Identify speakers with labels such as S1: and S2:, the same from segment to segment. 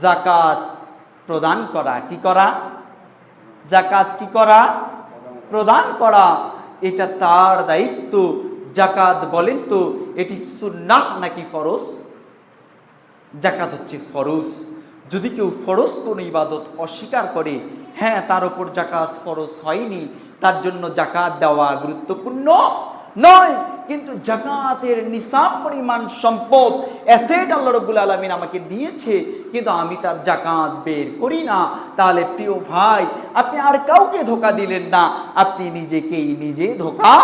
S1: যাকাত প্রদান করা। কি করা? যাকাত কি করা? প্রদান করা। এটা তার দায়িত্ব। যাকাত বলেন তো এটি সুন্নাহ নাকি ফরজ? যাকাত হচ্ছে ফরজ। যদি কেউ ফরজ কোনো ইবাদত অস্বীকার করে, হ্যাঁ তার উপর যাকাত ফরজ হয়নি, তার জন্য যাকাত দেওয়া গুরুত্বপূর্ণ নয়। কিন্তু যাকাতের নিসাব পরিমাণ সম্পদ অ্যাসেট আল্লাহ রাব্বুল আলামিন আমাকে দিয়েছে, কিন্তু আমি তার যাকাত বের করি না, তাহলে প্রিয় ভাই আপনি আর কাউকে ধোঁকা দিলেন না, আপনি নিজেকেই নিজে ধোঁকা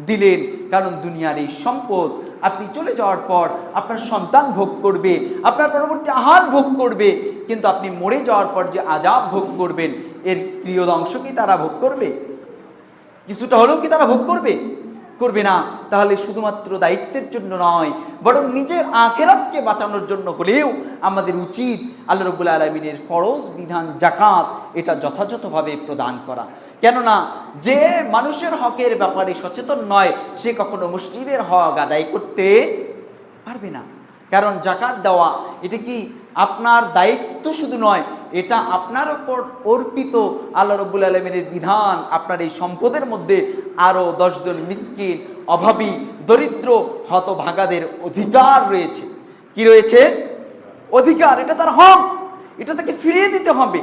S1: দিলেন। কারণ দুনিয়ার এই সম্পদ আপনি চলে যাওয়ার পর আপনার সন্তান ভোগ করবে, আপনার পরবর্তী আহার ভোগ করবে, কিন্তু আপনি মরে যাওয়ার পর যে আযাব ভোগ করবেন এর প্রিয় অংশ কি তারা ভোগ করবে? কিছুটা হলেও কি তারা ভোগ করবে? করবে না। তাহলে শুধুমাত্র দায়িত্বের জন্য নয়, বরং নিজের আখিরাতকে বাঁচানোর জন্য হলেও আমাদের উচিত আল্লাহ রাব্বুল আলামিনের ফরজ বিধান যাকাত এটা যথাযথভাবে প্রদান করা। কেননা যে মানুষের হকের ব্যাপারে সচেতন নয় সে কখনো মসজিদের হক আদায় করতে পারবে না। কারণ যাকাত দেওয়া এটা কি আপনার দায়িত্ব শুধু নয়, এটা আপনার উপর অর্পিত আল্লাহ রাব্বুল আলামিনের বিধান। আপনার এই সম্পদের মধ্যে আরো 10 জন মিসকিন, অভাবী, দরিদ্র, হতভাগাদের অধিকার রয়েছে। কি রয়েছে? অধিকার। এটা তার হক, এটা তাকে ফিরিয়ে দিতে হবে।